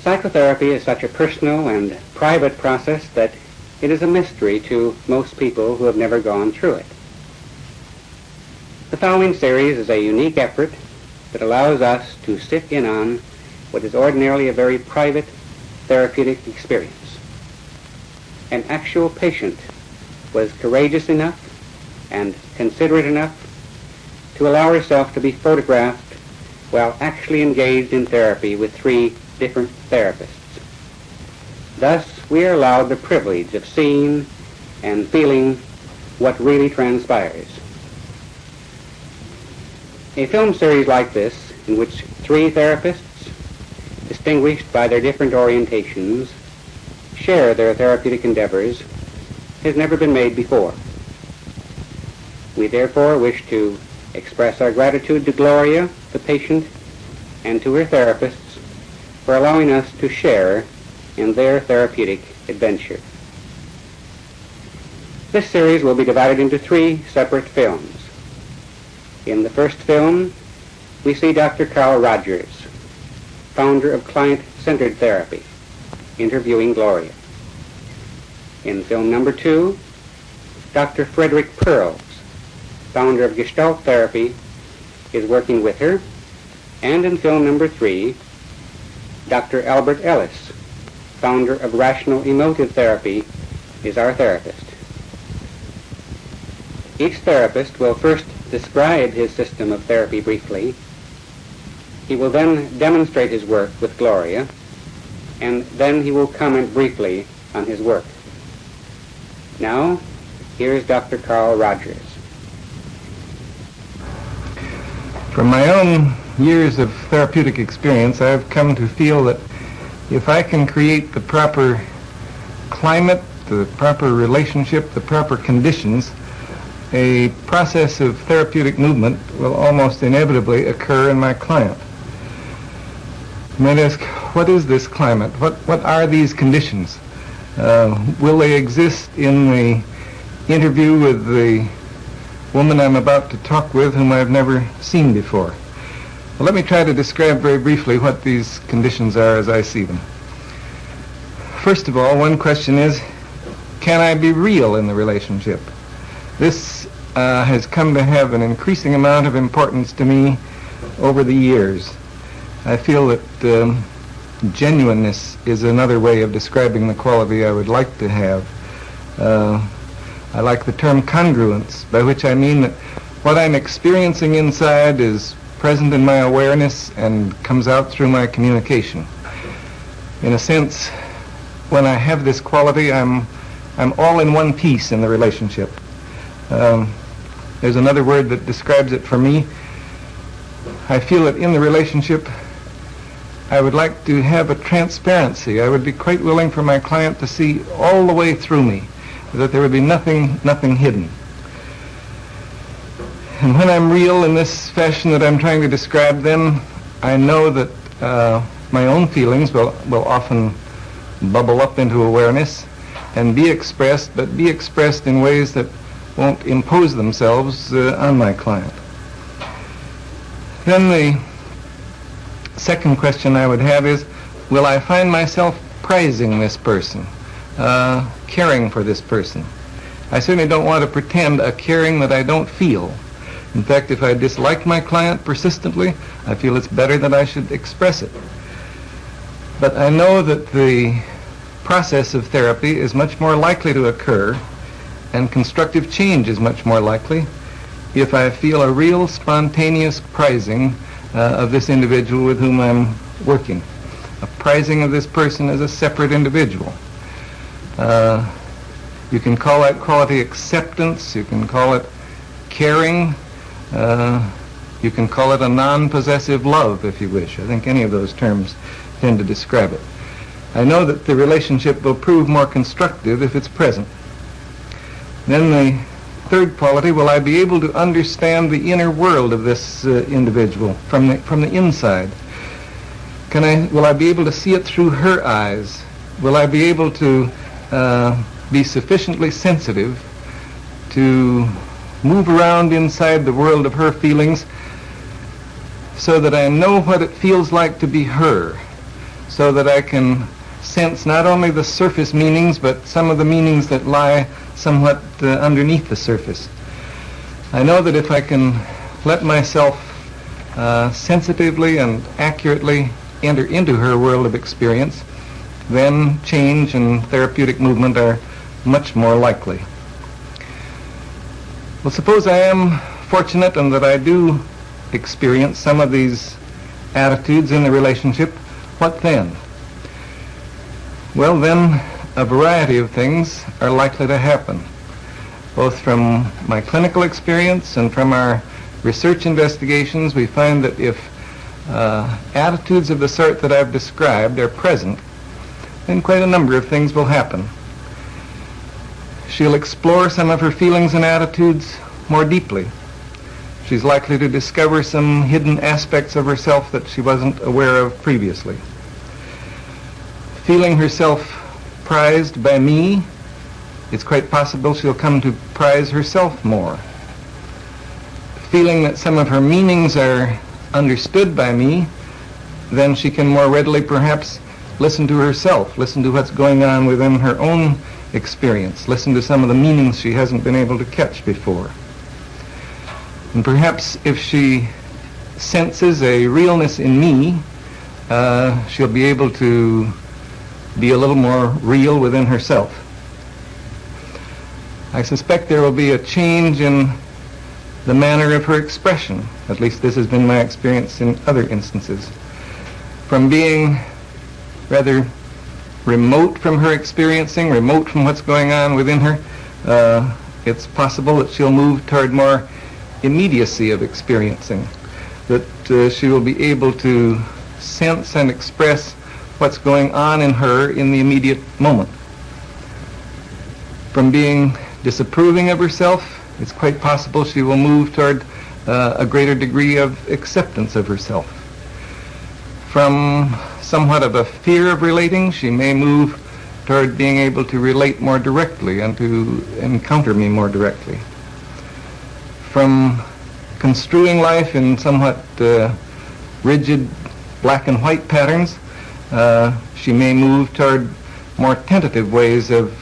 Psychotherapy is such a personal and private process that it is a mystery to most people who have never gone through it. The following series is a unique effort that allows us to sit in on what is ordinarily a very private therapeutic experience. An actual patient was courageous enough and considerate enough to allow herself to be photographed while actually engaged in therapy with 3 different therapists. Thus, we are allowed the privilege of seeing and feeling what really transpires. A film series like this, in which 3 therapists, distinguished by their different orientations, share their therapeutic endeavors, has never been made before. We therefore wish to express our gratitude to Gloria, the patient, and to her therapists for allowing us to share in their therapeutic adventure. This series will be divided into 3 separate films. In the first film, we see Dr. Carl Rogers, founder of client-centered therapy, interviewing Gloria. In film number 2, Dr. Frederick Pearls, founder of Gestalt therapy, is working with her. And in film number 3, Dr. Albert Ellis, founder of Rational Emotive Therapy, is our therapist. Each therapist will first describe his system of therapy briefly. He will then demonstrate his work with Gloria, and then he will comment briefly on his work. Now, here's Dr. Carl Rogers. From my own years of therapeutic experience, I've come to feel that if I can create the proper climate, the proper relationship, the proper conditions, a process of therapeutic movement will almost inevitably occur in my client. You might ask, what is this climate? What are these conditions? Will they exist in the interview with the woman I'm about to talk with, whom I've never seen before? Well, let me try to describe very briefly what these conditions are as I see them. First of all, one question is, can I be real in the relationship? This has come to have an increasing amount of importance to me over the years. I feel that genuineness is another way of describing the quality I would like to have. I like the term congruence, by which I mean that what I'm experiencing inside is present in my awareness and comes out through my communication. In a sense, when I have this quality, I'm all in one piece in the relationship. There's another word that describes it for me. I feel that in the relationship, I would like to have a transparency. I would be quite willing for my client to see all the way through me, that there would be nothing hidden. And when I'm real in this fashion that I'm trying to describe, then I know that my own feelings will often bubble up into awareness and be expressed, but be expressed in ways that won't impose themselves on my client. Then the second question I would have is, will I find myself prizing this person, caring for this person? I certainly don't want to pretend a caring that I don't feel. In fact, if I dislike my client persistently, I feel it's better that I should express it. But I know that the process of therapy is much more likely to occur and constructive change is much more likely if I feel a real spontaneous prizing of this individual with whom I'm working. A prizing of this person as a separate individual. You can call that quality acceptance, you can call it caring, you can call it a non-possessive love if you wish. I think any of those terms tend to describe it. I know that the relationship will prove more constructive if it's present. Then the third quality, will I be able to understand the inner world of this individual from the inside? Will I be able to see it through her eyes? Will I be able to be sufficiently sensitive to move around inside the world of her feelings so that I know what it feels like to be her, so that I can sense not only the surface meanings but some of the meanings that lie somewhat underneath the surface. I know that if I can let myself sensitively and accurately enter into her world of experience, then change and therapeutic movement are much more likely. Well, suppose I am fortunate and that I do experience some of these attitudes in the relationship, what then? Well, then a variety of things are likely to happen, both from my clinical experience and from our research investigations. We find that if attitudes of the sort that I've described are present, then quite a number of things will happen. She'll explore some of her feelings and attitudes more deeply. She's likely to discover some hidden aspects of herself that she wasn't aware of previously. Feeling herself prized by me, it's quite possible she'll come to prize herself more. Feeling that some of her meanings are understood by me, then she can more readily perhaps listen to herself, listen to what's going on within her own experience, listen to some of the meanings she hasn't been able to catch before. And perhaps if she senses a realness in me, she'll be able to be a little more real within herself. I suspect there will be a change in the manner of her expression. At least this has been my experience in other instances. From being rather remote from her experiencing, remote from what's going on within her, it's possible that she'll move toward more immediacy of experiencing, that she will be able to sense and express what's going on in her in the immediate moment. From being disapproving of herself, it's quite possible she will move toward a greater degree of acceptance of herself. From somewhat of a fear of relating, she may move toward being able to relate more directly and to encounter me more directly. From construing life in somewhat rigid black and white patterns, she may move toward more tentative ways of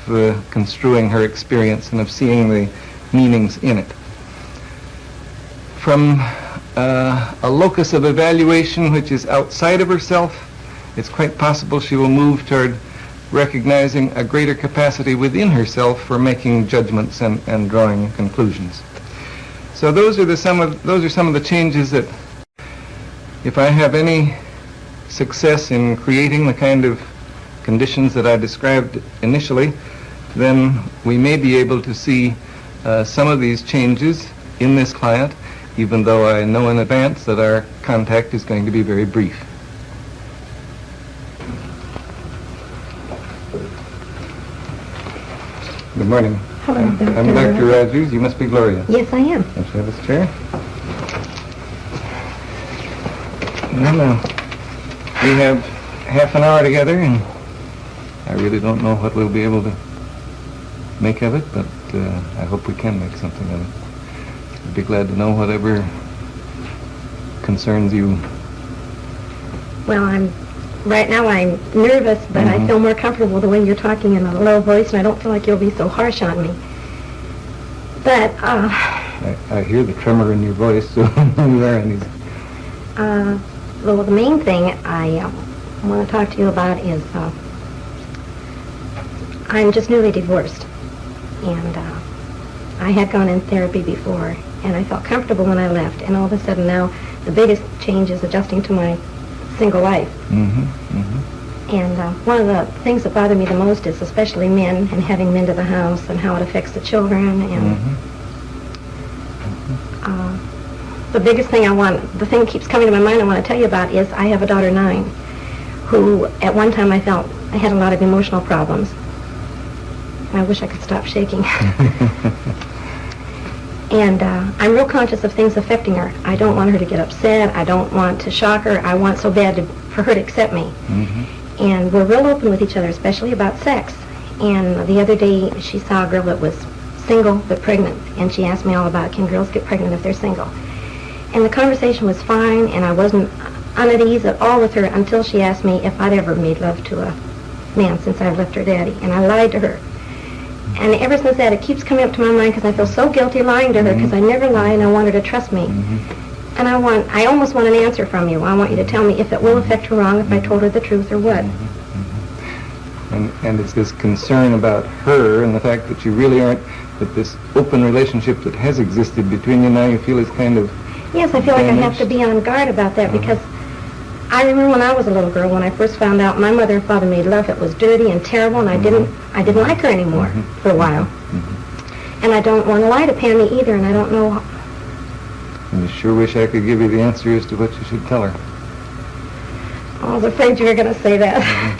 construing her experience and of seeing the meanings in it. From a locus of evaluation which is outside of herself, it's quite possible she will move toward recognizing a greater capacity within herself for making judgments and drawing conclusions. So those are some of the changes that, if I have any success in creating the kind of conditions that I described initially, then we may be able to see some of these changes in this client, even though I know in advance that our contact is going to be very brief. Good morning. Hello, I'm Dr. Rogers. You must be Gloria. Yes, I am. Let's have this chair. Well, we have half an hour together, and I really don't know what we'll be able to make of it, but I hope we can make something of it. I'd be glad to know whatever concerns you. Well, right now I'm nervous, but I feel more comfortable the way you're talking in a low voice, and I don't feel like you'll be so harsh on me. But, I hear the tremor in your voice, so you are uneasy. well, the main thing I want to talk to you about is I'm just newly divorced, and I had gone in therapy before, and I felt comfortable when I left, and all of a sudden now the biggest change is adjusting to my single life. And one of the things that bother me the most is especially men and having men to the house and how it affects the children. And the biggest thing the thing that keeps coming to my mind I want to tell you about is I have a daughter 9 who at one time I felt I had a lot of emotional problems. I wish I could stop shaking. And I'm real conscious of things affecting her. I don't want her to get upset. I don't want to shock her. I want so bad for her to accept me. And we're real open with each other, especially about sex. And the other day she saw a girl that was single but pregnant, and she asked me all about, can girls get pregnant if they're single? And the conversation was fine, and I wasn't on at ease at all with her until she asked me if I'd ever made love to a man since I'd left her daddy. And I lied to her. And ever since that, it keeps coming up to my mind because I feel so guilty lying to her because I never lie and I want her to trust me. And I almost want an answer from you. I want you to tell me if it will affect her wrong if I told her the truth or what. And it's this concern about her and the fact that you really aren't, that this open relationship that has existed between you now you feel is kind of Yes, I feel like I have to be on guard about that because I remember when I was a little girl, when I first found out my mother and father made love, it was dirty and terrible, and I didn't like her anymore for a while. And I don't want to lie to Pammy either, and I don't know. And you sure wish I could give you the answer as to what you should tell her. I was afraid you were going to say that.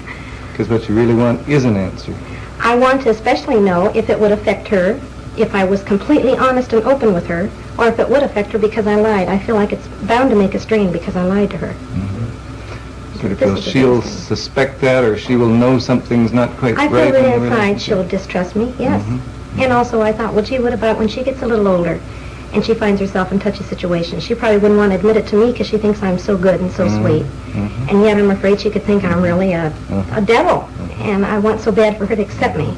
Because what you really want is an answer. I want to especially know if it would affect her, if I was completely honest and open with her, or if it would affect her because I lied. I feel like it's bound to make a strain because I lied to her. Sort of feel she'll suspect that, or she will know something's not quite right. I feel that inside she'll distrust me, yes. And also I thought, well, gee, what about when she gets a little older and she finds herself in touchy situations? She probably wouldn't want to admit it to me because she thinks I'm so good and so sweet. And yet I'm afraid she could think I'm really a devil. And I want so bad for her to accept me.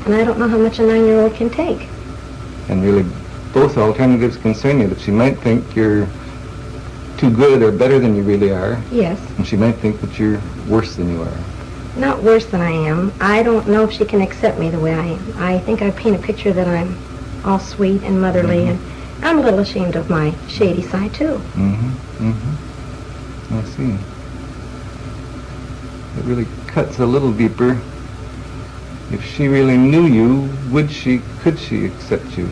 And I don't know how much a 9-year-old can take. And really, both alternatives concern you, that she might think you're too good or better than you really are. Yes. And she might think that you're worse than you are. Not worse than I am. I don't know if she can accept me the way I am. I think I paint a picture that I'm all sweet and motherly, and I'm a little ashamed of my shady side, too. I see. It really cuts a little deeper. If she really knew you, could she accept you?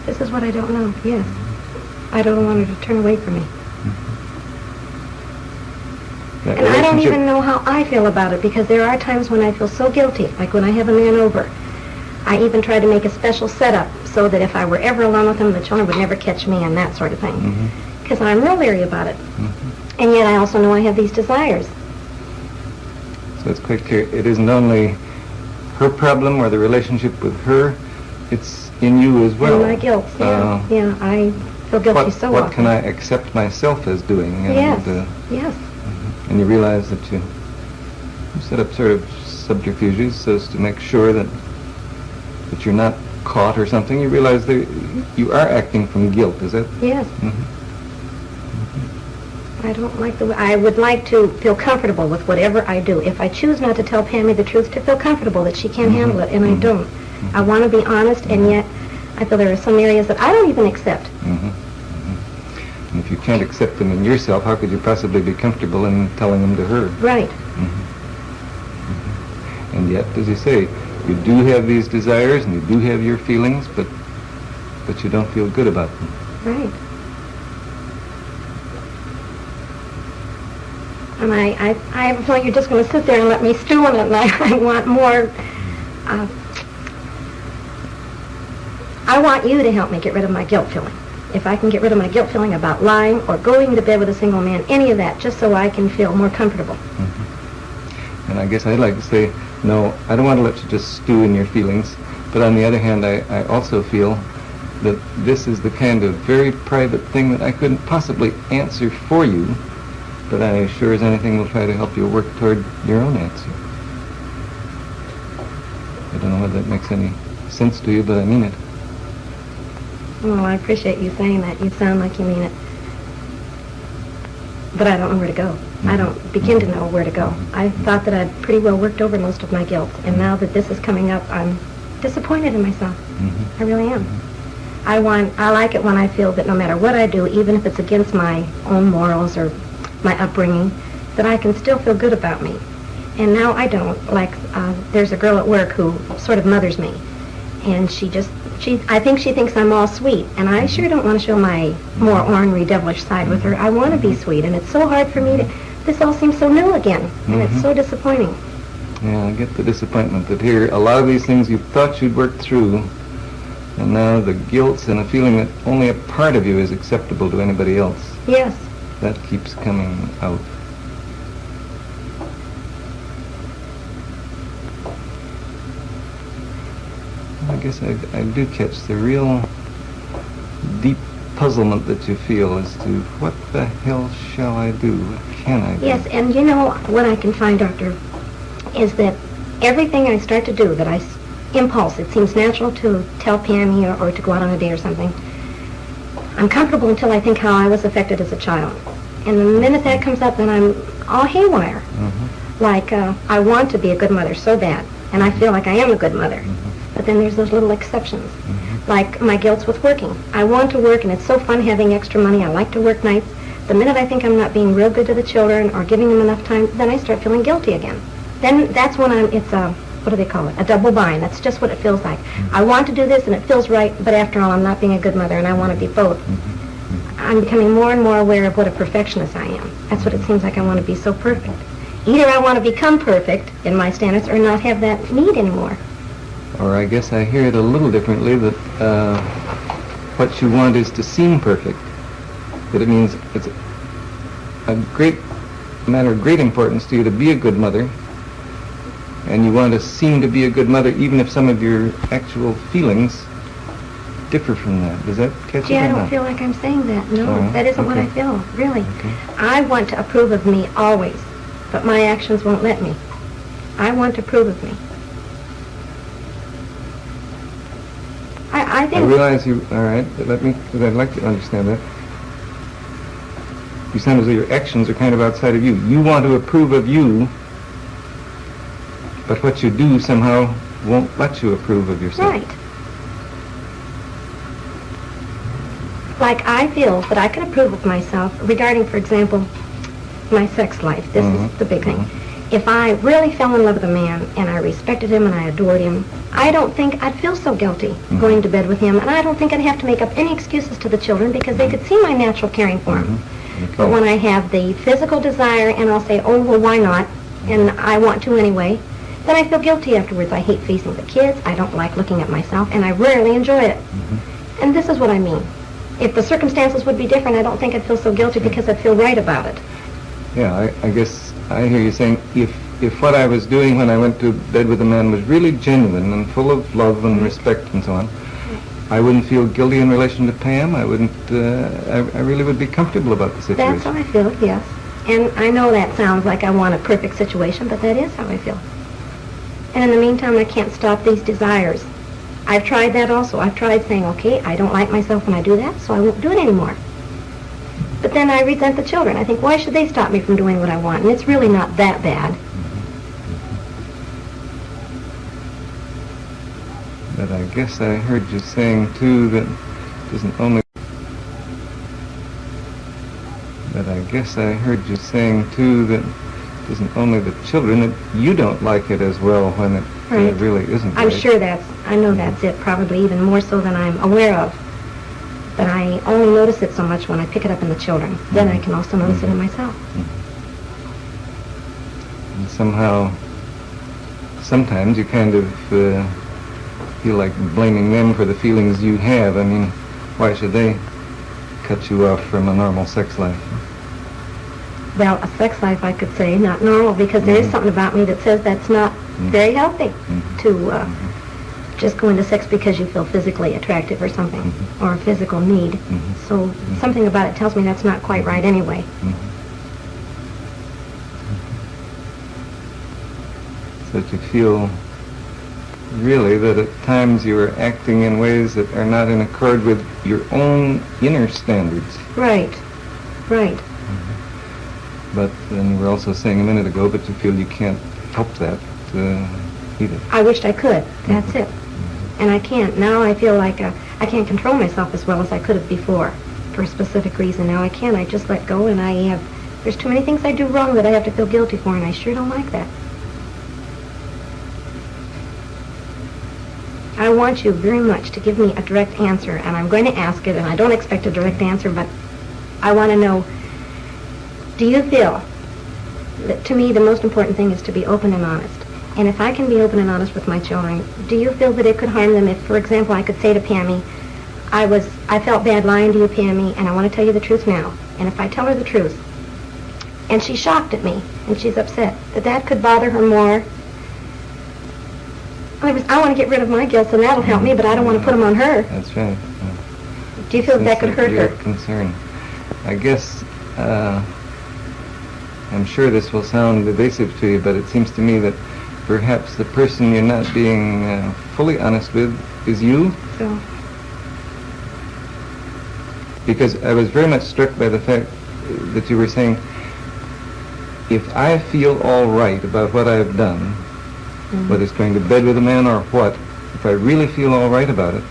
This is what I don't know, yes. I don't want her to turn away from me. And I don't even know how I feel about it, because there are times when I feel so guilty, like when I have a man over. I even try to make a special setup so that if I were ever alone with him, the children would never catch me and that sort of thing. Because I'm real leery about it. And yet I also know I have these desires. So it's quite clear. It isn't only her problem or the relationship with her, it's in you as well. And my guilt, yeah. I feel guilty so often. What can I accept myself as doing? And, yes. And you realize that you set up sort of subterfuges so as to make sure that you're not caught or something. You realize that you are acting from guilt, is that? Yes. I don't like the way. I would like to feel comfortable with whatever I do. If I choose not to tell Pammy the truth, to feel comfortable that she can't handle it, and I don't. I want to be honest, and yet I feel there are some areas that I don't even accept. And if you can't accept them in yourself, how could you possibly be comfortable in telling them to her? Right. And yet, as you say, you do have these desires and you do have your feelings, but you don't feel good about them. Right. And I have a feeling you're just going to sit there and let me stew in it, and I want more. I want you to help me get rid of my guilt feeling. If I can get rid of my guilt feeling about lying or going to bed with a single man, any of that, just so I can feel more comfortable. And I guess I'd like to say, no, I don't want to let you just stew in your feelings, but on the other hand, I also feel that this is the kind of very private thing that I couldn't possibly answer for you, but I sure as anything will try to help you work toward your own answer. I don't know whether that makes any sense to you, but I mean it. Well, I appreciate you saying that. You sound like you mean it. But I don't know where to go. I don't begin to know where to go. I thought that I'd pretty well worked over most of my guilt, and now that this is coming up, I'm disappointed in myself. I really am. I like it when I feel that no matter what I do, even if it's against my own morals or my upbringing, that I can still feel good about me. And now I don't. Like, there's a girl at work who sort of mothers me. And I think she thinks I'm all sweet. And I sure don't want to show my more ornery, devilish side with her. I want to be sweet. And it's so hard for me this all seems so new again. And it's so disappointing. Yeah, I get the disappointment that here, a lot of these things you thought you'd worked through, and now the guilt and a feeling that only a part of you is acceptable to anybody else. Yes. That keeps coming out. I guess I do catch the real deep puzzlement that you feel as to what the hell shall I do? What can I do? Yes, and you know what I can find, Doctor, is that everything I start to do, impulse, it seems natural to tell Pammy or to go out on a date or something. I'm comfortable until I think how I was affected as a child. And the minute that comes up, then I'm all haywire. Like, I want to be a good mother so bad, and I feel like I am a good mother. But then there's those little exceptions. Like my guilt's with working. I want to work, and it's so fun having extra money. I like to work nights. The minute I think I'm not being real good to the children or giving them enough time, then I start feeling guilty again. Then that's when it's a, what do they call it? A double bind. That's just what it feels like. I want to do this, and it feels right, but after all, I'm not being a good mother, and I want to be both. I'm becoming more and more aware of what a perfectionist I am. That's what it seems like. I want to be so perfect. Either I want to become perfect in my standards or not have that need anymore. Or I guess I hear it a little differently, that what you want is to seem perfect. That it means it's a great matter of great importance to you to be a good mother, and you want to seem to be a good mother even if some of your actual feelings differ from that. Does that catch you? Yeah, I don't feel like I'm saying that. No, that isn't what I feel, really. Okay. I want to approve of me always, but my actions won't let me. I want to approve of me. I think... I realize you... All right, because I'd like to understand that. You sound as though your actions are kind of outside of you. You want to approve of you, but what you do somehow won't let you approve of yourself. Right. Like, I feel that I can approve of myself regarding, for example, my sex life. This is the big thing. If I really fell in love with a man and I respected him and I adored him, I don't think I'd feel so guilty going to bed with him, and I don't think I'd have to make up any excuses to the children because they could see my natural caring for him. Okay. But when I have the physical desire and I'll say, oh, well, why not, and I want to anyway, then I feel guilty afterwards. I hate facing the kids, I don't like looking at myself, and I rarely enjoy it. And this is what I mean. If the circumstances would be different, I don't think I'd feel so guilty because I'd feel right about it. Yeah, I guess I hear you saying if what I was doing when I went to bed with a man was really genuine and full of love and respect and so on, I wouldn't feel guilty in relation to Pam. I wouldn't. I really would be comfortable about the situation. That's how I feel, yes. And I know that sounds like I want a perfect situation, but that is how I feel. And in the meantime, I can't stop these desires. I've tried that also. I've tried saying, okay, I don't like myself when I do that, so I won't do it anymore. But then I resent the children. I think, why should they stop me from doing what I want? And it's really not that bad. But I guess I heard you saying, too, that it isn't only... But I guess I heard you saying, too, that it isn't only the children, that you don't like it as well when it really isn't I'm right. sure I know that's it, probably even more so than I'm aware of. But I only notice it so much when I pick it up in the children. Then I can also notice it in myself. And somehow, sometimes you kind of feel like blaming them for the feelings you have. I mean, why should they cut you off from a normal sex life? Well, a sex life, I could say, not normal, because there is something about me that says that's not very healthy to just go into sex because you feel physically attractive or something, or a physical need. So something about it tells me that's not quite right anyway. So that you feel really that at times you are acting in ways that are not in accord with your own inner standards. Right, right. But then you were also saying a minute ago, but you feel you can't help that either. I wished I could. That's it. And I can't. Now I feel like I can't control myself as well as I could have before for a specific reason. Now I can't. I just let go, and there's too many things I do wrong that I have to feel guilty for, and I sure don't like that. I want you very much to give me a direct answer, and I'm going to ask it, and I don't expect a direct answer, but I want to know, do you feel that, to me, the most important thing is to be open and honest? And if I can be open and honest with my children, do you feel that it could harm them if, for example, I could say to Pammy, I felt bad lying to you, Pammy, and I want to tell you the truth now. And if I tell her the truth, and she's shocked at me, and she's upset, that could bother her more. I want to get rid of my guilt, and that'll help me, but I don't want to put them on her. That's right. Do you feel that could hurt her? Concern. I guess, I'm sure this will sound evasive to you, but it seems to me that perhaps the person you're not being fully honest with is you. So. Because I was very much struck by the fact that you were saying, if I feel all right about what I've done, whether it's going to bed with a man or what, if I really feel all right about it,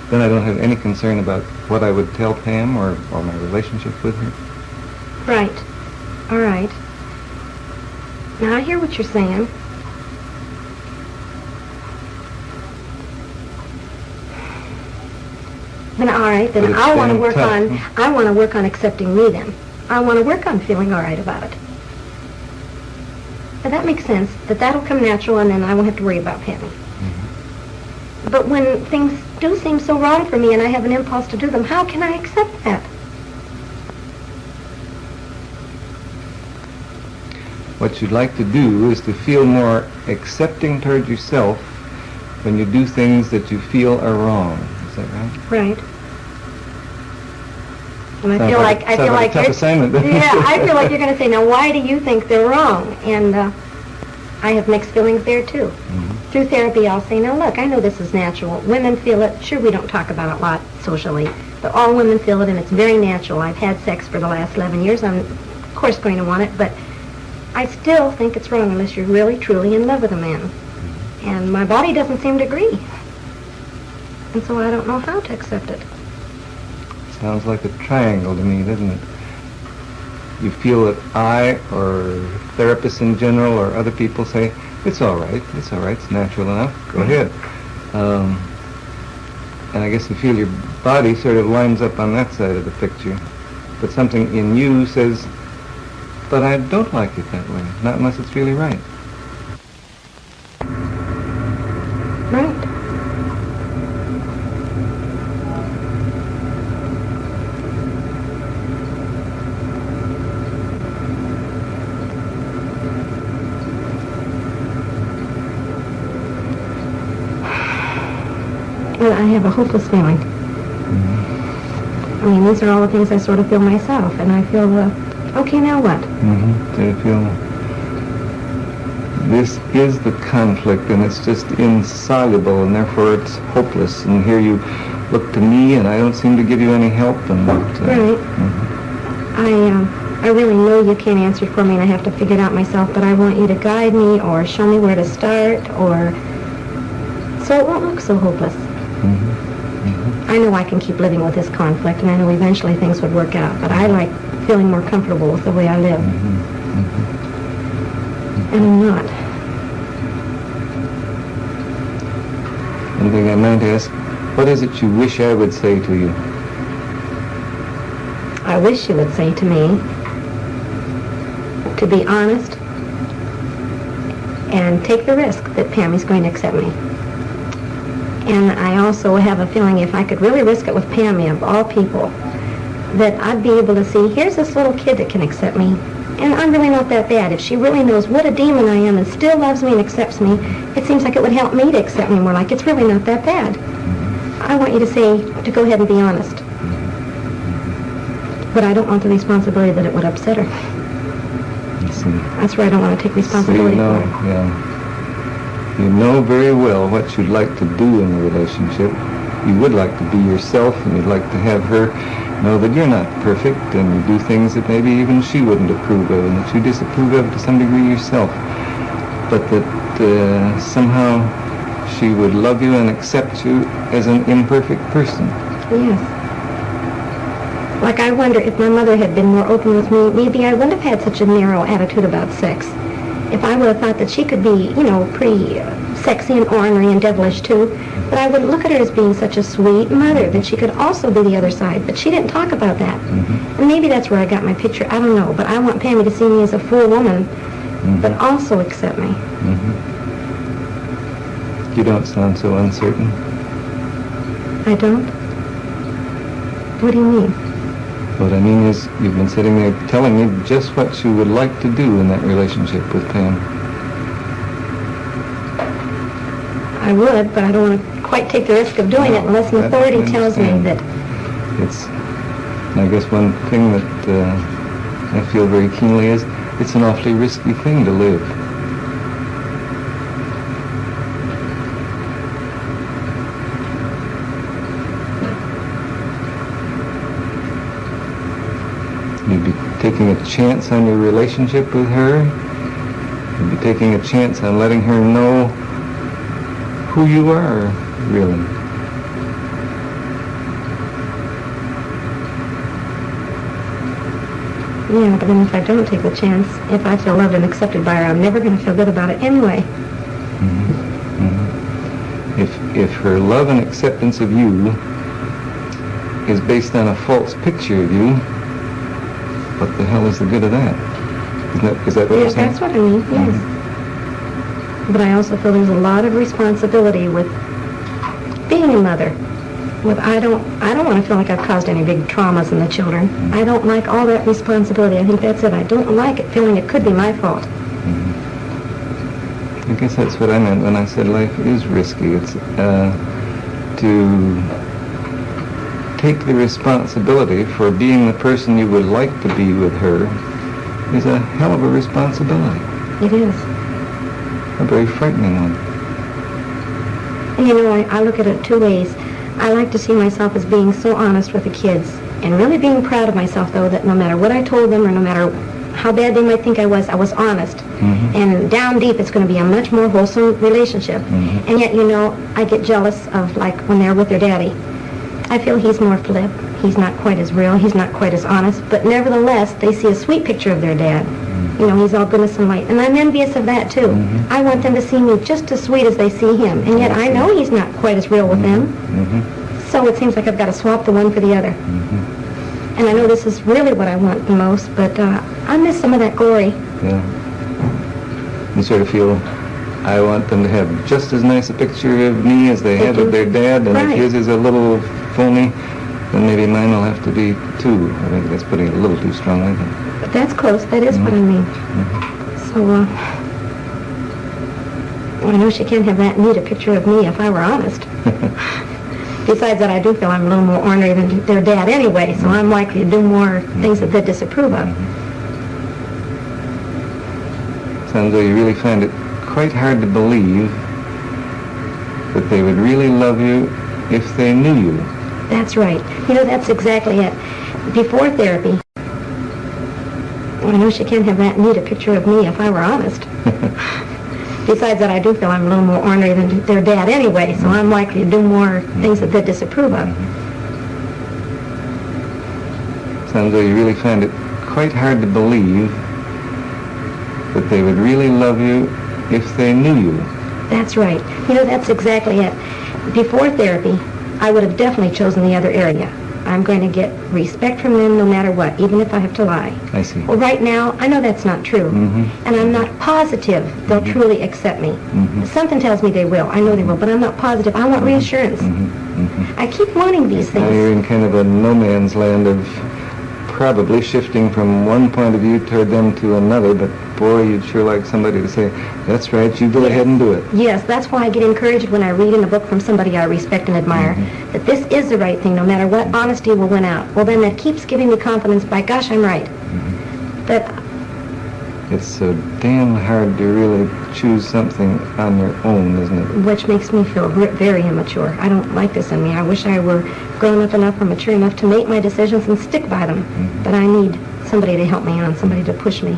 then I don't have any concern about what I would tell Pam or my relationship with her. Right. All right. Now I hear what you're saying. Then all right, then I want to work on accepting me then. I want to work on feeling all right about it. But that makes sense, that'll come natural, and then I won't have to worry about Pammy. Mm-hmm. But when things do seem so wrong for me and I have an impulse to do them, how can I accept that? What you'd like to do is to feel more accepting toward yourself when you do things that you feel are wrong. Is that right? Right. And I feel like a tough assignment. Yeah, I feel like you're going to say, now why do you think they're wrong? And I have mixed feelings there too. Mm-hmm. Through therapy, I'll say, now look, I know this is natural. Women feel it. Sure, we don't talk about it a lot socially, but all women feel it, and it's very natural. I've had sex for the last 11 years. I'm, of course, going to want it, but I still think it's wrong unless you're really, truly in love with a man. Mm-hmm. And my body doesn't seem to agree. And so I don't know how to accept it. Sounds like a triangle to me, doesn't it? You feel that I, or therapists in general, or other people say, it's all right, it's natural enough, go ahead. And I guess you feel your body sort of lines up on that side of the picture. But something in you says, but I don't like it that way, not unless it's really right. Right. I have a hopeless feeling. I mean, these are all the things I sort of feel myself, and I feel, okay, now what? Mm-hmm. Do you feel this is the conflict, and it's just insoluble, and therefore it's hopeless, and here you look to me, and I don't seem to give you any help, and... Right. I really know you can't answer for me, and I have to figure it out myself, but I want you to guide me, or show me where to start, or... so it won't look so hopeless. I know I can keep living with this conflict, and I know eventually things would work out, but I like feeling more comfortable with the way I live. And I'm not. One thing I might ask, what is it you wish I would say to you? I wish you would say to me to be honest and take the risk that Pammy's going to accept me. And I also have a feeling if I could really risk it with Pammy, of all people, that I'd be able to see, here's this little kid that can accept me, and I'm really not that bad. If she really knows what a demon I am and still loves me and accepts me, it seems like it would help me to accept me more, like it's really not that bad. I want you to say, to go ahead and be honest. But I don't want the responsibility that it would upset her. That's where I don't want to take responsibility for it. Yeah. You know very well what you'd like to do in the relationship. You would like to be yourself, and you'd like to have her know that you're not perfect, and you do things that maybe even she wouldn't approve of, and that you disapprove of to some degree yourself. But that somehow she would love you and accept you as an imperfect person. Yes. Like, I wonder if my mother had been more open with me, maybe I wouldn't have had such a narrow attitude about sex. If I would have thought that she could be, pretty sexy and ornery and devilish too, but I wouldn't look at her as being such a sweet mother, that she could also be the other side. But she didn't talk about that. And maybe that's where I got my picture. I don't know. But I want Pammy to see me as a full woman, but also accept me. You don't sound so uncertain. I don't? What do you mean? What I mean is, you've been sitting there telling me just what you would like to do in that relationship with Pam. I would, but I don't want to quite take the risk of doing it unless an authority tells me that... It's, I guess one thing that I feel very keenly is, it's an awfully risky thing to live. You'd be taking a chance on your relationship with her. You'd be taking a chance on letting her know who you are, really. Yeah, but then if I don't take the chance, if I feel loved and accepted by her, I'm never going to feel good about it anyway. If her love and acceptance of you is based on a false picture of you, what the hell is the good of that? Is that what you're saying? That's what I mean, yes. But I also feel there's a lot of responsibility with being a mother. I don't want to feel like I've caused any big traumas in the children. I don't like all that responsibility. I think that's it. I don't like it, feeling it could be my fault. I guess that's what I meant when I said life is risky. It's to take the responsibility for being the person you would like to be with her is a hell of a responsibility. It is. A very frightening one. And I look at it two ways. I like to see myself as being so honest with the kids, and really being proud of myself, though, that no matter what I told them or no matter how bad they might think I was honest. And down deep, it's going to be a much more wholesome relationship. And yet, I get jealous of, like, when they're with their daddy. I feel he's more flip. He's not quite as real. He's not quite as honest. But nevertheless, they see a sweet picture of their dad. He's all goodness and light. And I'm envious of that, too. I want them to see me just as sweet as they see him. And yet I know he's not quite as real with them. So it seems like I've got to swap the one for the other. And I know this is really what I want the most, but I miss some of that glory. Yeah. You sort of feel, I want them to have just as nice a picture of me as they had of their dad, and if his is a little phony, then maybe mine will have to be too. I think that's putting it a little too strongly. But that's close. That is what I mean. So, I know she can't have that neat a picture of me if I were honest. Besides that, I do feel I'm a little more ornery than their dad anyway, so I'm likely to do more things that they disapprove of. Sounds like you really find it quite hard to believe that they would really love you if they knew you. That's right. That's exactly it. Before therapy, I know she can't have that neat a picture of me if I were honest. Besides that, I do feel I'm a little more ornery than their dad anyway, so I'm likely to do more things that they disapprove of. Sounds like you really find it quite hard to believe that they would really love you if they knew you. That's right. That's exactly it. Before therapy, I would have definitely chosen the other area. I'm going to get respect from them no matter what, even if I have to lie. I see. Well, right now, I know that's not true. And I'm not positive they'll truly accept me. Something tells me they will. I know they will, but I'm not positive. I want reassurance. I keep wanting these things. Now you're in kind of a no man's land of probably shifting from one point of view toward them to another, but boy, you'd sure like somebody to say, that's right, you go ahead and do it. Yes, that's why I get encouraged when I read in a book from somebody I respect and admire, that this is the right thing, no matter what, honesty will win out. Well, then that keeps giving me confidence, by gosh, I'm right. But it's so damn hard to really choose something on your own, isn't it? Which makes me feel very immature. I don't like this in me. I wish I were grown up enough or mature enough to make my decisions and stick by them. But I need somebody to help me on, somebody to push me.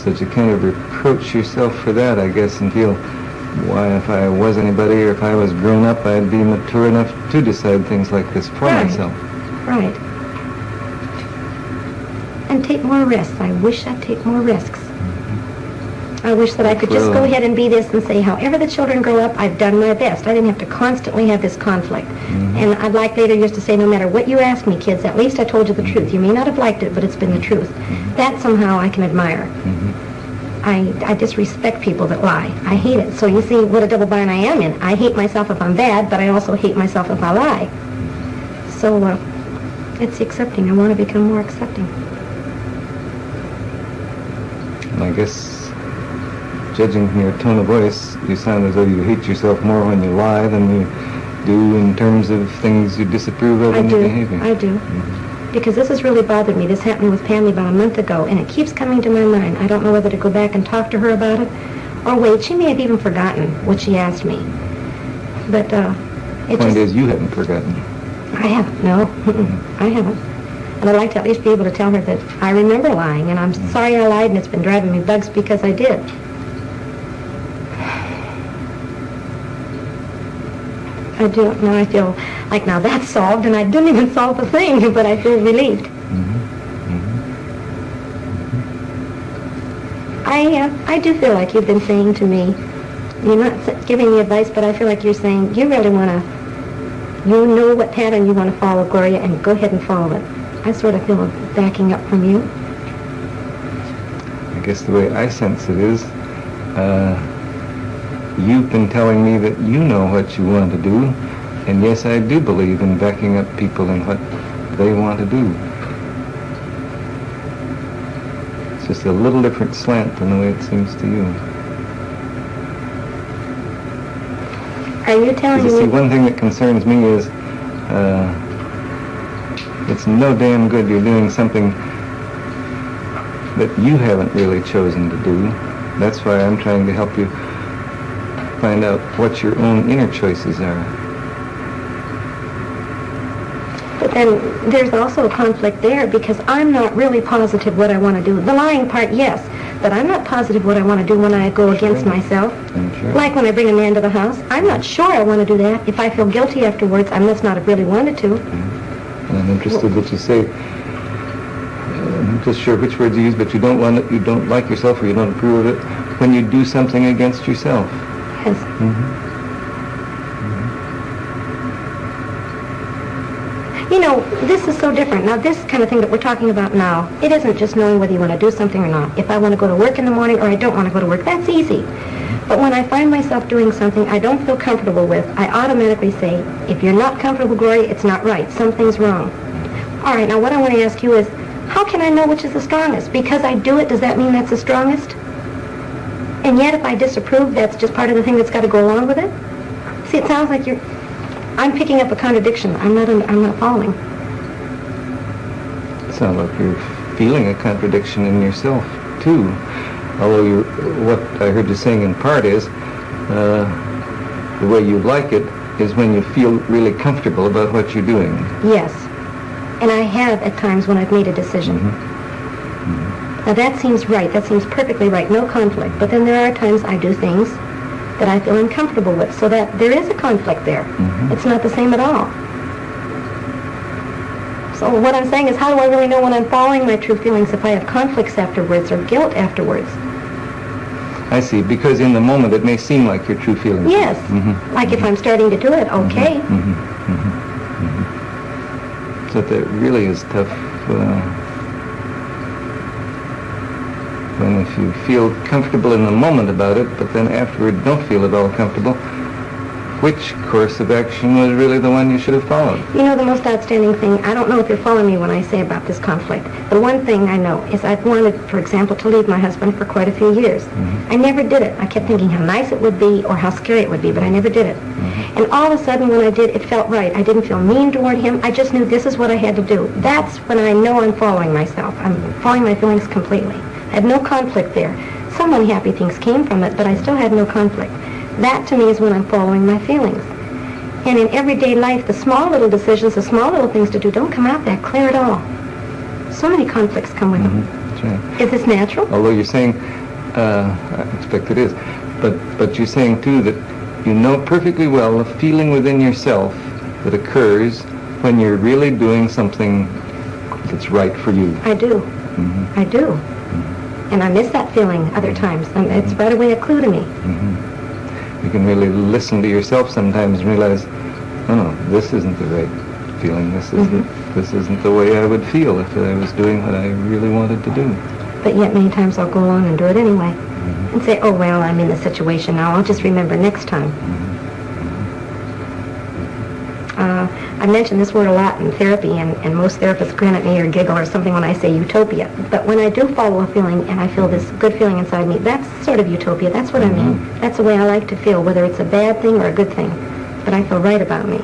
So that you kind of reproach yourself for that, I guess, and feel, why, if I was anybody or if I was grown up, I'd be mature enough to decide things like this for myself. Right. And take more risks. I wish I'd take more risks. I wish that I could just go ahead and be this and say, however the children grow up, I've done my best. I didn't have to constantly have this conflict. And I'd like later years to say, no matter what you ask me, kids, at least I told you the truth. You may not have liked it, but it's been the truth. That somehow I can admire. I disrespect people that lie. I hate it. So you see what a double bind I am in. I hate myself if I'm bad, but I also hate myself if I lie. So it's accepting. I want to become more accepting. And I guess, judging from your tone of voice, you sound as though you hate yourself more when you lie than you do in terms of things you disapprove of in your behavior. I do. Because this has really bothered me. This happened with Pammy about a month ago, and it keeps coming to my mind. I don't know whether to go back and talk to her about it, or wait. She may have even forgotten what she asked me. But the point is, you haven't forgotten. I haven't, no. I haven't. And I'd like to at least be able to tell her that I remember lying, and I'm sorry I lied, and it's been driving me bugs because I did. I do. Now I feel like now that's solved, and I didn't even solve the thing, but I feel relieved. I do feel like you've been saying to me, you're not giving me advice, but I feel like you're saying you really want to, you know what pattern you want to follow, Gloria, and go ahead and follow it. I sort of feel a backing up from you. I guess the way I sense it is, you've been telling me that you know what you want to do, and yes, I do believe in backing up people in what they want to do. It's just a little different slant than the way it seems to you. Are you telling me? You see, one thing that concerns me is it's no damn good you're doing something that you haven't really chosen to do. That's why I'm trying to help you find out what your own inner choices are. But then there's also a conflict there because I'm not really positive what I want to do. The lying part, yes, but I'm not positive what I want to do when I go against myself. Sure. Like when I bring a man to the house, I'm not sure I want to do that. If I feel guilty afterwards, I must not have really wanted to. And I'm interested that you say, I'm not just sure which words you use, but you don't want it, you don't like yourself or you don't approve of it when you do something against yourself. Yes. You know, this is so different. Now, this kind of thing that we're talking about now, it isn't just knowing whether you want to do something or not. If I want to go to work in the morning or I don't want to go to work, that's easy. But when I find myself doing something I don't feel comfortable with, I automatically say, if you're not comfortable, Gloria, it's not right. Something's wrong. All right, now what I want to ask you is, how can I know which is the strongest? Because I do it, does that mean that's the strongest? And yet if I disapprove, that's just part of the thing that's got to go along with it? See, it sounds like I'm picking up a contradiction. I'm not following. It sounds like you're feeling a contradiction in yourself, too. Although what I heard you saying in part is, the way you like it is when you feel really comfortable about what you're doing. Yes. And I have at times when I've made a decision. Now that seems right. That seems perfectly right. No conflict. But then there are times I do things that I feel uncomfortable with. So that there is a conflict there. It's not the same at all. So what I'm saying is, how do I really know when I'm following my true feelings if I have conflicts afterwards or guilt afterwards? I see. Because in the moment it may seem like your true feelings. Yes. Like if I'm starting to do it, okay. So that really is tough. When if you feel comfortable in the moment about it, but then afterward don't feel at all comfortable, which course of action was really the one you should have followed? You know, the most outstanding thing, I don't know if you're following me when I say about this conflict. The one thing I know is I've wanted, for example, to leave my husband for quite a few years. I never did it. I kept thinking how nice it would be or how scary it would be, but I never did it. And all of a sudden when I did, it felt right. I didn't feel mean toward him. I just knew this is what I had to do. That's when I know I'm following myself. I'm following my feelings completely. I had no conflict there. Some unhappy things came from it, but I still had no conflict. That to me is when I'm following my feelings. And in everyday life, the small little decisions, the small little things to do don't come out that clear at all. So many conflicts come with them. That's right. Is this natural? Although you're saying, I expect it is, but you're saying too that you know perfectly well the feeling within yourself that occurs when you're really doing something that's right for you. I do. I do. And I miss that feeling other times. And it's right away a clue to me. You can really listen to yourself sometimes and realize, no, this isn't the right feeling. This isn't the way I would feel if I was doing what I really wanted to do. But yet many times I'll go along and do it anyway. And say, oh, well, I'm in the situation now. I'll just remember next time. I mention this word a lot in therapy, and most therapists grin at me or giggle or something when I say utopia. But when I do follow a feeling and I feel this good feeling inside me, that's sort of utopia. That's what I mean. That's the way I like to feel, whether it's a bad thing or a good thing. But I feel right about me.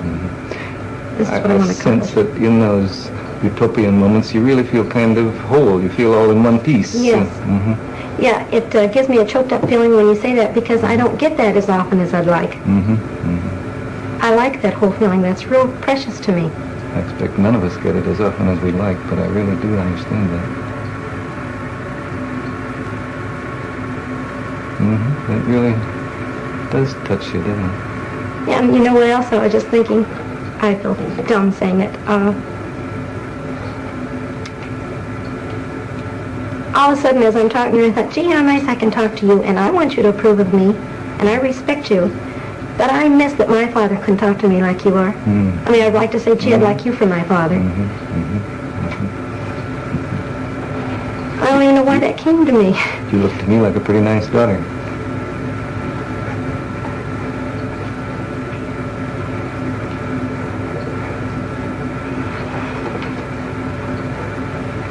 This is what I want to accomplish. sense that in those utopian moments, you really feel kind of whole. You feel all in one piece. Yes. Yeah, it gives me a choked up feeling when you say that, because I don't get that as often as I'd like. I like that whole feeling. That's real precious to me. I expect none of us get it as often as we'd like, but I really do understand that. It really does touch you, doesn't it? Yeah, and you know what else? I was just thinking, I feel dumb saying it. All of a sudden, as I'm talking to her, I thought, gee, how nice I can talk to you, and I want you to approve of me, and I respect you. But I miss that my father couldn't talk to me like you are. I mean, I'd like to say, gee, I'd like you for my father. I don't even know why that came to me. You look to me like a pretty nice daughter.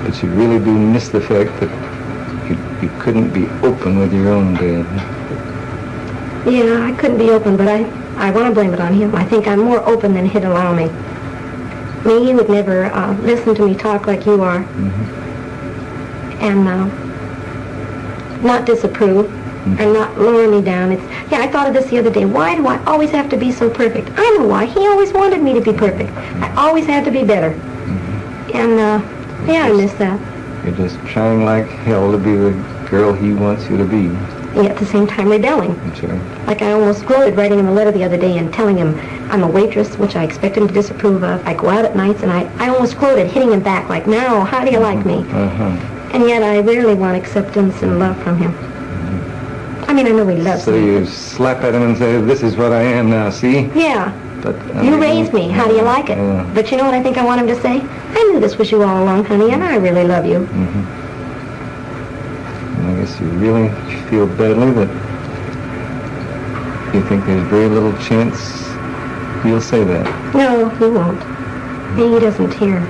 But you really do miss the fact that you couldn't be open with your own dad. Yeah, I couldn't be open, but I want to blame it on him. I think I'm more open than he'd allow me. He would never listen to me talk like you are. And not disapprove and not lower me down. I thought of this the other day. Why do I always have to be so perfect? I know why. He always wanted me to be perfect. I always had to be better. And, I miss that. You're just trying like hell to be the girl he wants you to be. And at the same time rebelling. Sure. Like I almost gloated writing him a letter the other day and telling him I'm a waitress, which I expect him to disapprove of. I go out at nights, and I almost gloated, hitting him back like, now, how do you like me? And yet I rarely want acceptance and love from him. I mean, I know he loves me. So you slap at him and say, this is what I am now, see? Yeah. But you raised me. How do you like it? But you know what I think I want him to say? I knew this was you all along, honey, and I really love you. I guess you really feel badly that you think there's very little chance he'll say that. No, he won't. He doesn't hear.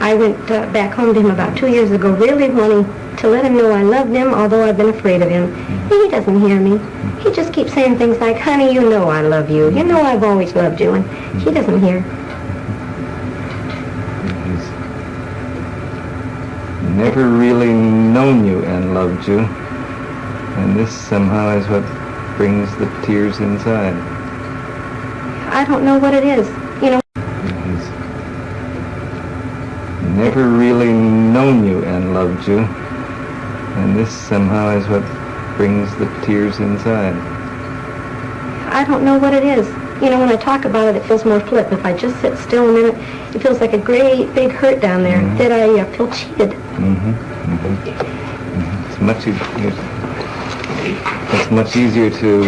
I went back home to him about 2 years ago, really wanting to let him know I loved him, although I've been afraid of him. He doesn't hear me. He just keeps saying things like, honey, you know I love you. You know I've always loved you. And he doesn't hear. Never really known you and loved you, and this somehow is what brings the tears inside. I don't know what it is. You know. He's never really known you and loved you, and this somehow is what brings the tears inside. I don't know what it is. You know, when I talk about it, it feels more flip. If I just sit still a minute, it feels like a great big hurt down there that I feel cheated. It's much easier to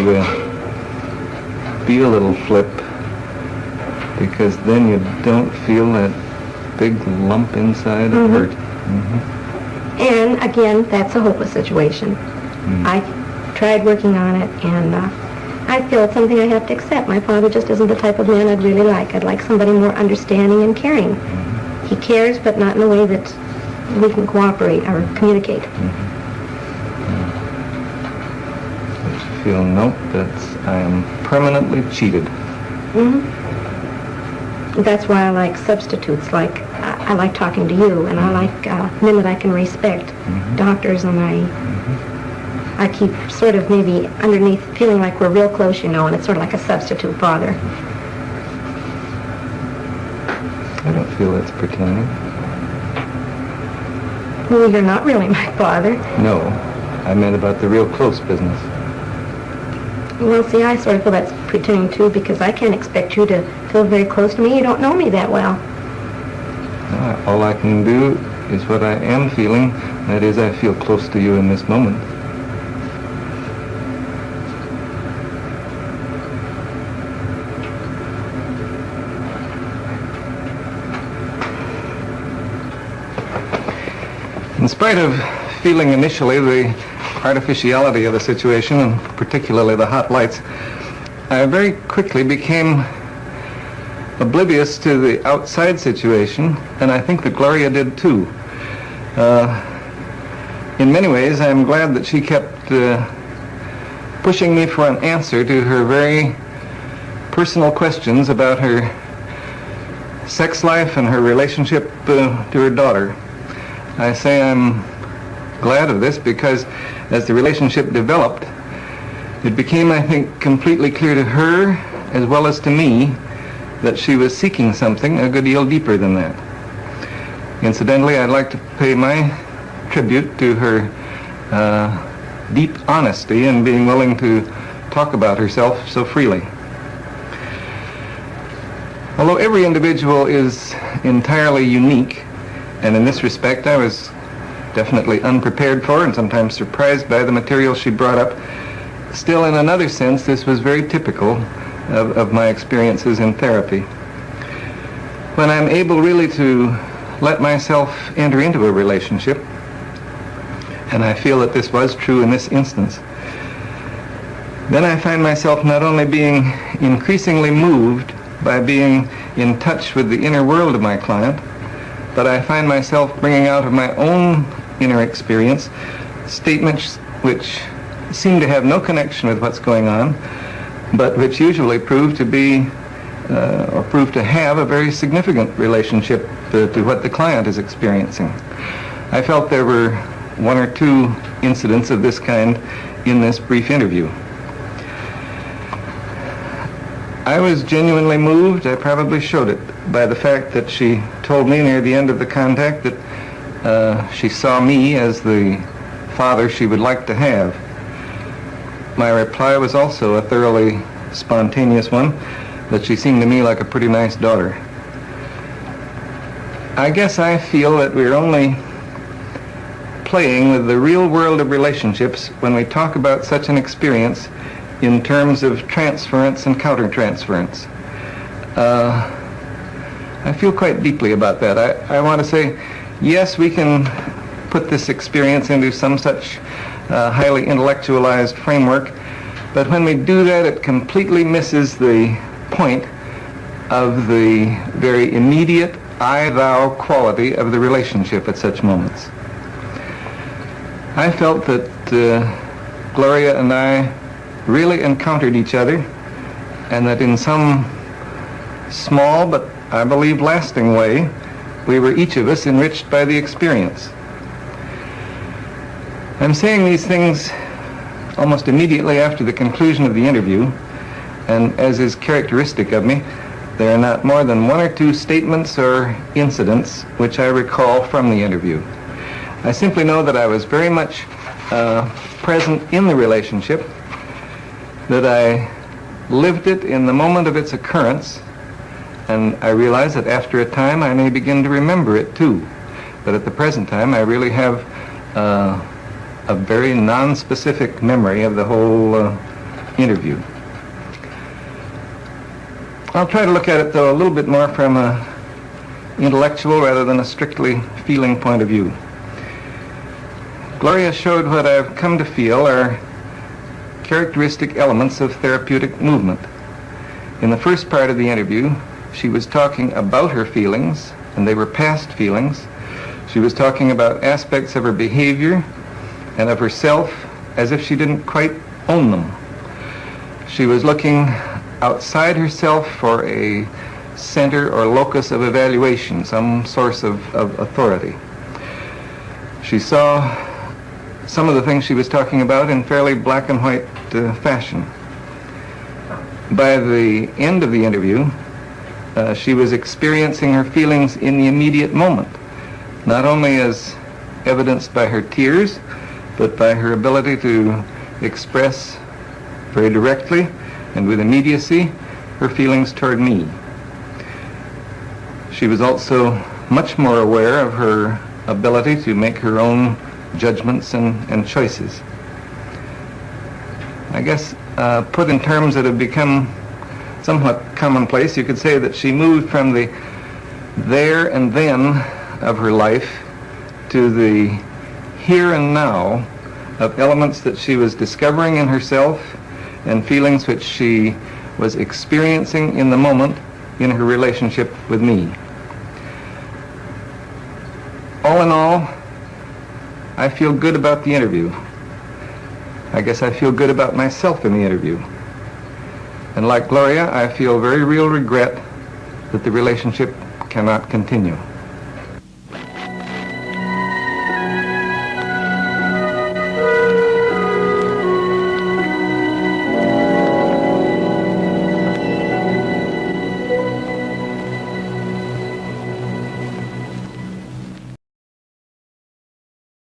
be a little flip, because then you don't feel that big lump inside of hurt. And again, that's a hopeless situation. I tried working on it, and I feel it's something I have to accept. My father just isn't the type of man I'd really like. I'd like somebody more understanding and caring. He cares, but not in a way that we can cooperate or communicate. But you feel, nope, I am permanently cheated. That's why I like substitutes. Like I like talking to you, and I like men that I can respect, doctors, and I keep sort of maybe underneath feeling like we're real close, you know, and it's sort of like a substitute father. I don't feel that's pretending. Well, you're not really my father. No, I meant about the real close business. Well, see, I sort of feel that's pretending, too, because I can't expect you to feel very close to me. You don't know me that well. All I can do is what I am feeling. That is, I feel close to you in this moment. In spite of feeling initially the artificiality of the situation, and particularly the hot lights, I very quickly became oblivious to the outside situation, and I think that Gloria did too. In many ways, I'm glad that she kept pushing me for an answer to her very personal questions about her sex life and her relationship to her daughter. I say I'm glad of this because as the relationship developed, it became, I think, completely clear to her as well as to me that she was seeking something a good deal deeper than that. Incidentally, I'd like to pay my tribute to her deep honesty in being willing to talk about herself so freely. Although every individual is entirely unique, and in this respect I was definitely unprepared for and sometimes surprised by the material she brought up, still in another sense this was very typical of my experiences in therapy. When I'm able really to let myself enter into a relationship, and I feel that this was true in this instance, then I find myself not only being increasingly moved by being in touch with the inner world of my client, but I find myself bringing out of my own inner experience statements which seem to have no connection with what's going on, but which usually prove to be or prove to have a very significant relationship to what the client is experiencing. I felt there were one or two incidents of this kind in this brief interview. I was genuinely moved, I probably showed it, by the fact that she told me near the end of the contact that she saw me as the father she would like to have. My reply was also a thoroughly spontaneous one, that she seemed to me like a pretty nice daughter. I guess I feel that we're only playing with the real world of relationships when we talk about such an experience in terms of transference and countertransference. I feel quite deeply about that. I want to say, yes, we can put this experience into some such highly intellectualized framework, but when we do that, it completely misses the point of the very immediate I-thou quality of the relationship at such moments. I felt that Gloria and I really encountered each other, and that in some small but I believe lasting way, we were each of us enriched by the experience. I'm saying these things almost immediately after the conclusion of the interview, and as is characteristic of me, there are not more than one or two statements or incidents which I recall from the interview. I simply know that I was very much present in the relationship, that I lived it in the moment of its occurrence, and I realize that after a time I may begin to remember it too. But at the present time I really have a very non-specific memory of the whole interview. I'll try to look at it though a little bit more from an intellectual rather than a strictly feeling point of view. Gloria showed what I've come to feel are characteristic elements of therapeutic movement. In the first part of the interview, she was talking about her feelings, and they were past feelings. She was talking about aspects of her behavior and of herself as if she didn't quite own them. She was looking outside herself for a center or locus of evaluation, some source of authority. She saw some of the things she was talking about in fairly black and white fashion. By the end of the interview, she was experiencing her feelings in the immediate moment, not only as evidenced by her tears, but by her ability to express very directly and with immediacy her feelings toward me. She was also much more aware of her ability to make her own judgments and choices. I guess, put in terms that have become somewhat commonplace, you could say that she moved from the there and then of her life to the here and now of elements that she was discovering in herself and feelings which she was experiencing in the moment in her relationship with me. All in all, I feel good about the interview. I guess I feel good about myself in the interview. And like Gloria, I feel very real regret that the relationship cannot continue.